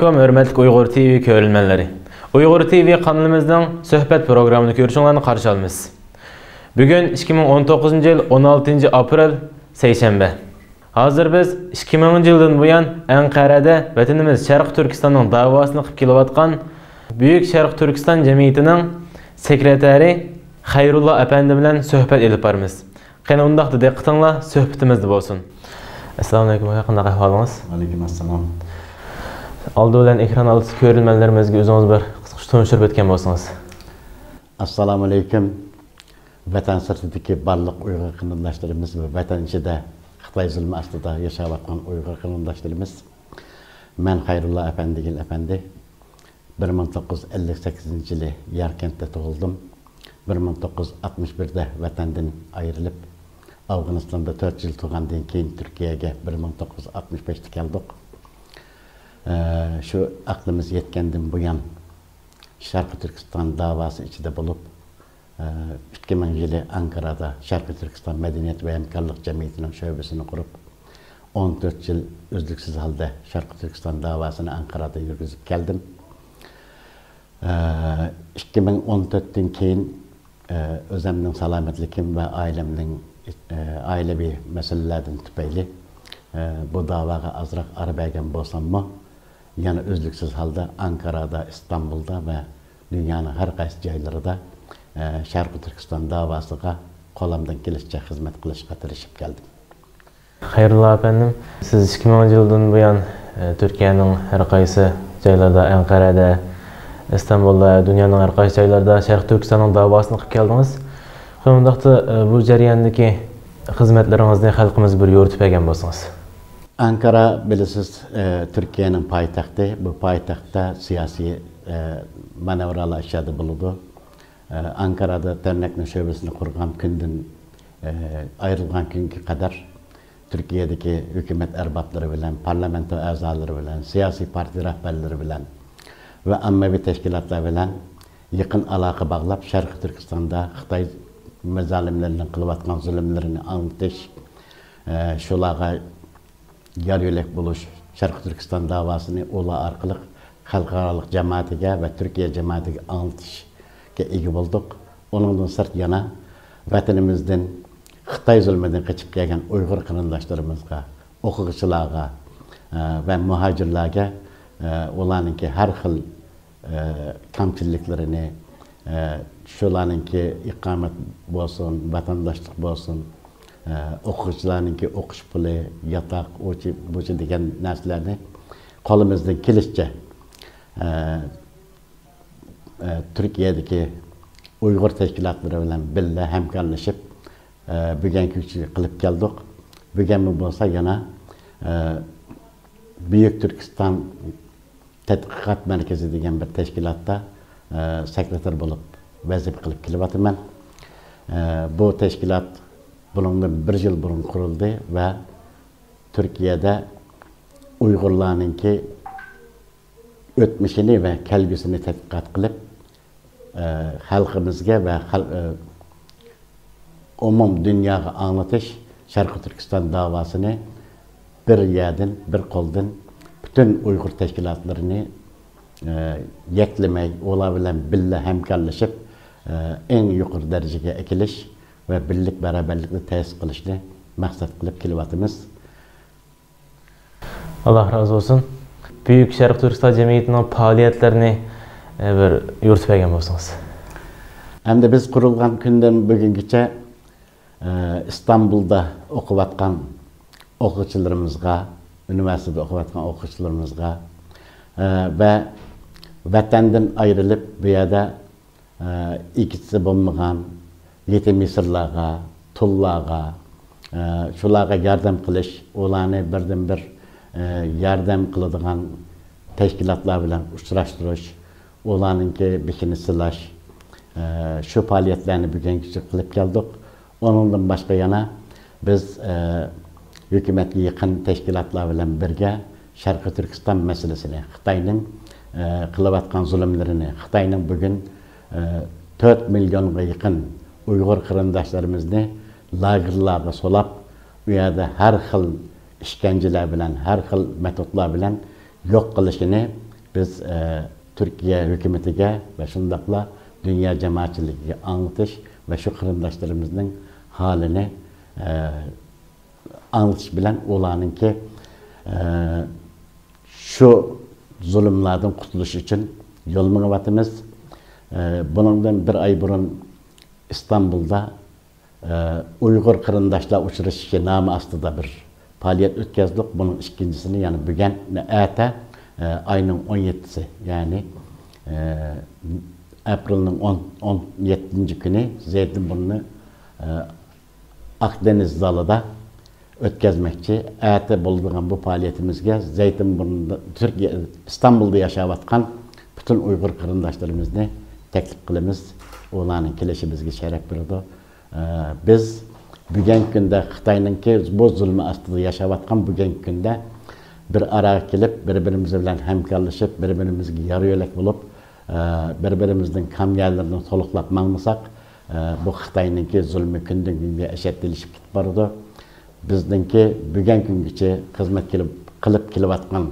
Assalamualaikum hörmətli Uyghur TV görülmənləri. Uyghur TV kanalımızdan söhbət proqramını görüşünlərini qarşı almışız. Bugün 2019 yıl 16 aprel seyşembe. Hazır biz 2000 yıldan bu yan Ankara'da vətənimiz Şərq Türkistan'ın davasını qıb kelavatqan Büyük Şərq Türkistan Cemiyeti'nin sekreteri Xayrullah Efendi bilen söhbət edib barımız. Qəni undaqda diqqətinlə söhbətimizdə bolsun. Assalamualaikum, qanday ahvalınız? Aleyküm assalam. Aldı bilen ekran altısı görülmələrimizə özünüz bir qısqaça tanıştırıb etken bolsanız. Assalamu aleyküm. Vətən sırtındakı barlıq Uyghur qanundaşlarımız ve vətən içində Xitay zulmü astında yaşayatqan Uyghur qanundaşlarımız. Mən Xayrullah Efendigil Efendi 1958 yılı Yarkent'te doğuldum. 1961'de vətəndən ayrılıp Afganistan'da 4 yıl tuğandan keyin Türkiye'ye 1965'te geldik. Şu aklımız yetkenden bu yan Şarkı Türkistan davası içinde bulup 2000 yılı Ankara'da Şarkı Türkistan Medeniyet ve Hemkarlık Cemiyeti'nin şöbesini kurup 14 yıl üzlüksüz halde Şarkı Türkistan davasını Ankara'da yürüzüp geldim. 2014'ten keyin özümün salametlikim ve ailemden ailevi meselelerden tüpeyli bu davaya azrak arabeygen bolsam mı yani üzlüksüz halde Ankara'da, İstanbul'da ve dünyanın her qaysı yerlerinde Şarkı Türkistan davasıga qo'limdan kelishcha hizmet qilishga tirishib geldim. Xayrullah efendim, siz 2000 yıldan bu yan Türkiye'nin her qaysı yerlerde, Ankara'da, İstanbul'da, dünyanın her qaysı yerlerde Şarkı Türkistan'ın davasını qıb geldiniz. Undaqda bu jarayondagi xizmatlaringizni xalqimiz bir yoritib bergan bo'lsangiz. Ankara bilesiz Türkiye'nin payitaxtı. Bu payitaxtda siyasi manevralar işadı buludu. Ankara'da dernekli şöbesini kurgan günden ayrılgan günkü kadar Türkiye'deki hükümet erbapları bilen, parlamento azaları bilen, siyasi parti rehberleri bilen ve ammevi teşkilatlar bilen yakın alaka bağlap Şarkı Türkistan'da Xitay mezalimlerinin kılıvatkan zulümlerini anlatış, şulağa yar yölek buluş, Şarkı Türkistan davasını ola arkalık halkaralık cemaatine ve Türkiye cemaatine anlatış egi bulduk. Onundan sırt yana vətənimizdən Xitay zulmüdən qaçıb gələn Uyghur qanundaşlarımızga, oxucularga ve muhacirlarga olanınki her xil kamçilliklerini, şularınki ikamet bolsun, vatandaşlık bolsun, oxucularınki oxuş pulu, yatak, buçu degen nərsələrini qolumuzdan kelişçe Türkiye'deki Uyghur teşkilatları bilen birle hemkarlaşıp bugünkü işi kılıp geldik. Bugün mü bolsa yana Büyük Türkistan Tədqiqat Merkezi degen bir teşkilatta sekreter bulup vazif kılıp kelibatım ben. Bu teşkilat bunun bir yıl burun kuruldu ve Türkiye'de Uygurlarınki ötmüşini ve kelgüsünü tədqiqat kılıp halkımızga ve umum dünyaya anlatış Şarkı Türkistan davasını bir yerden, bir koldan bütün Uygur teşkilatlarını yeklemek, olabilen birle hemkarlaşıp en yukarı dereceye ekiliş ve birlik beraberlikle tesis kılışını maksat kılıp kelibatımız. Allah razı olsun. Büyük Şərq Türkistan Cemiyeti'nin faaliyetlerini bir yoritib bergan bolsangiz. Hem de biz kurulgan günden bugünküçe İstanbul'da okuvatkan okuçularımızga, üniversitede okuvatkan okuçularımızga ve vətəndən ayrılıp bu yerde ikisi bulmayan yetim misirlarga, tullarga, şularga yardım kılış, olanı birden bir yardım kılıdığan teşkilatlar bilen uçraştırış, olanınki bikini silaş, şu faaliyetlerini bugünkü kılıp geldik. Onundan başka yana biz hükümetli yakın teşkilatlar bilen birge Şarkı Türkistan meselesini, Xitay'nın kılıvatkan zulümlerini, Xitay'nın bugün 4 milyona yakın Uyghur kırındaşlarımızı lagerlarga solap, bu yerde her xil işkenceler bilen, her xil metotlar bilen yok kılışını biz Türkiye hükümetiga ve şundakla dünya cemaatçiligiga anlatış ve şu kırındaşlarımızın halini anlatış bilen olanınki şu zulümlerden kurtuluş için yolunu vatımız. Bundan bir ay burun İstanbul'da Uygur kırındaşlar uçuruşu namı astıda bir faaliyet ötkazdık. Bunun ikincisini yani bugün ete ayının 17'si yani April'in 17. günü Zeytinburnu Akdeniz Zalı'da ötkazmekçi. Ete bulduğum bu faaliyetimizge Zeytinburnu'da Türkiye İstanbul'da yaşavatkan bütün Uygur kırındaşlarımızı teklif kılımız. Olanın kileşimizge şeref birdi. Biz bugün günde Xitay'nınki bu zulmü aslında yaşavatkan bugün günde bir araya gelip birbirimizle bilen hemkarlaşıp birbirimizge yarı yölek bulup birbirimizden kamyallarını soluklap mağmasak bu Xitay'nınki zulmü günden günde eşitleşip gitip barıdı. Bizdenki bugün günküçe hizmet kılıp kılıvatkan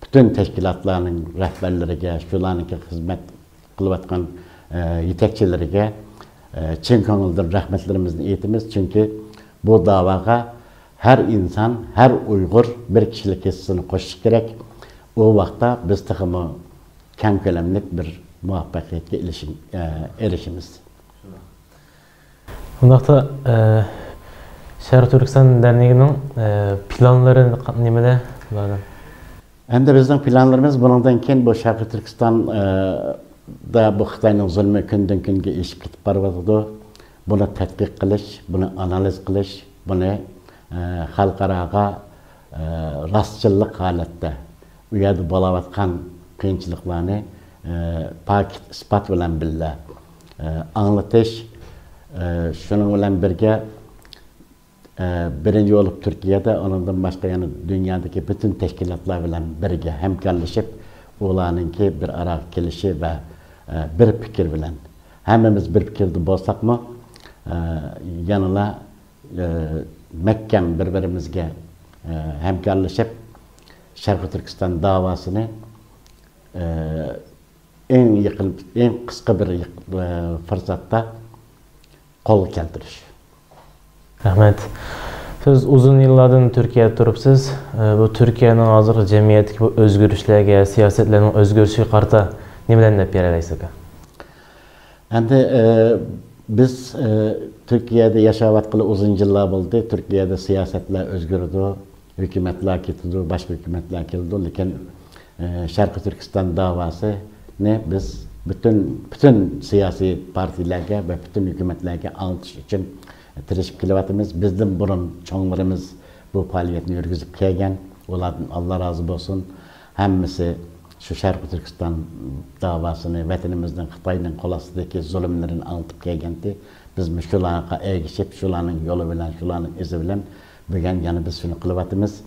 bütün teşkilatlarının rehberlerine, şularınki hizmet kılıvatkan yetekçilerine çin konuldar rahmetlerimizin eğitimiz. Çünkü bu davaga her insan, her Uygur bir kişilik hissini koşuş gerek. O vakta biz takımı kem kölemlik bir muvaffakiyetke erişimiz. Bundakta Şarkı Türkistan Derneği'nin planları nemede? Hem de bizden planlarımız bundan keyin bu Şarkı Türkistan da bu Xitayning zulmü günden günge eşip gitip barıvadı. Bunu tetkik kılış, bunu analiz kılış, bunu halkaraga rastçılık halette uyardı bolavatkan kıyınçılıklarını pakit ispat bilen billa anlatış. Şunun bilen birge birinci olup Türkiye'de ondan başka yani dünyadaki bütün teşkilatlar bilen birge hemkarlaşıp olanınki bir ara gelişi ve bir fikir bilen hemimiz bir fikirde bolsak mı yanına Mekkem birbirimizge hemkarlaşıp Şarkı Türkistan davasını en kısa bir fırsatta kol keltiriş. Rahmet. Siz uzun yıllardan Türkiye'de turupsiz. Bu Türkiye'nin hazır cemiyetki bu özgürlüklerge, siyasetlerin özgürlüğü karta nimelerni dep bereleysiz? Endi biz Türkiye'de yaşavatkalı uzun yıllar oldu. Türkiye'de siyasetler özgürdü, hükümetler ketidi, başka hükümetler keldi. Lekin Şarkı Türkistan davası ne biz bütün siyasi partilerge ve bütün hükümetlerge anlatış için tirişip kelyapmiz. Bizden burun çoğlarımız bu faaliyetini yürgüzüp kelgen. Onlardan Allah razı olsun. Hemmisi şu Şarkı Türkistan davasını vatanimizden Xitayning qo'lasidagi zulmlerini anlatıp kelgendi. Biz şularga ergişip şularning yolu bilen, şularning izi bilen bugün yani biz şunu kılıvatımız.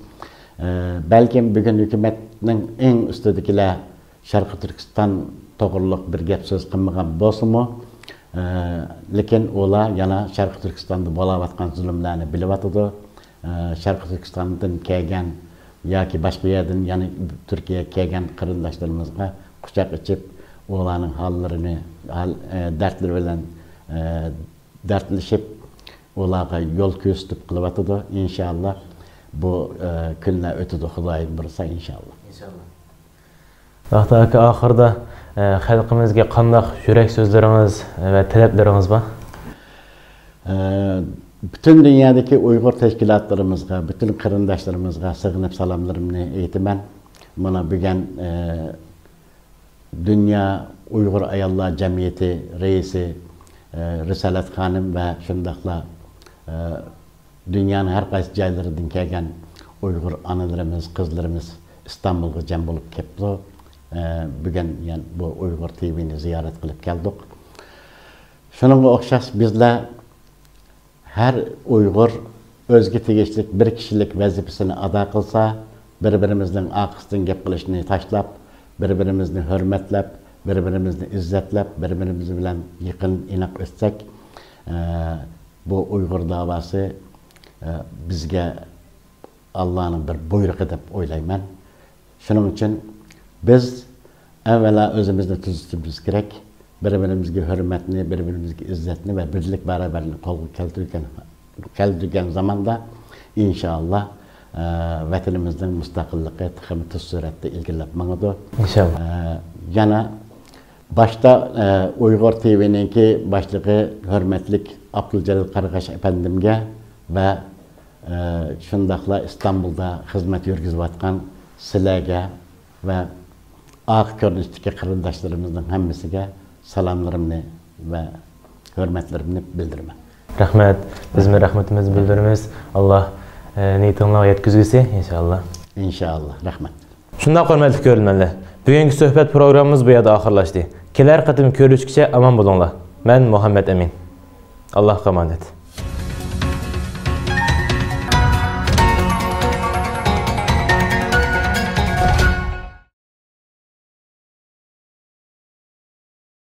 Belki bugün hükümetning en üstüdekiler Şarkı Türkistan to'g'riliq bir gap so'z qilmagan bo'lsa-mu, lekin ular yana Şarkı Türkistan'da bo'layotgan zulmlarni bilyotidi. Şarkı Türkistan'dan kelgan yoki boshqa yerdan yani Türkiye'ye kelgan qarindoshlarımızga quchoq ichib, ularning hollarini, dardlari bilan dardlashib, ularga yo'l ko'rsatib qilyotidi. İnşallah bu kunlar o'tadi, Xudoyim buyursa inşallah. İnşallah. Vaqti aka ahırda xalqimizga qandaq yurak so'zlarimiz va talablarimiz bor? Bütün dünyadaki Uygur teşkilatlarımızga, bütün kırındaşlarımızga sığınıp salamlarımı eğitimen. Buna bugün Dünya Uygur Ayallar Cemiyeti reisi Risalet Hanım ve şundakla dünyanın her qaysı joylaridan kelgan Uygur analarımız, kızlarımız İstanbul'a cem bulup kepti. Bugün yani bu Uygur TV'ni ziyaret kılıp geldik. Şununla okşas bizler her Uygur özgü tegeçlik bir kişilik vazifesini ada kılsa, birbirimizden akısından gep kılışını taşlap, birbirimizden hürmetlep, birbirimizden izzetlep, birbirimizi bilen yakın inak ötsek, bu Uygur davası bizge Allah'ın bir buyruğu dep oylayman. Şunun için biz evvela özümüzde tuzutmamız gerek. Birbirimizge hürmetini, birbirimizge izzetini ve birlik beraberliğini kol keldirgen zamanda inşallah vatanımızın müstakilliği tıkımı tuz surette ilgilep mağdı. İnşallah. Yana başta Uyghur TV'ninki başlığı hürmetlik Abdülcelil Karakaş efendimge ve şundakla İstanbul'da hizmet yürgüzüvatkan sizlerge ve ak görünüşteki kırındaşlarımızın hemmisine salamlarımı ve hürmetlerimi bildirme. Rahmet, bizim rahmetimizi bildirimiz. Allah niyetinle yetkizgisi inşallah. İnşallah, rahmet. Şunda hürmetli görülmenler. Bugünkü söhbət programımız bu yerda axırlaşdı. Keler katım görüşkice aman bulunlar. Ben Muhammed Emin. Allah emanet.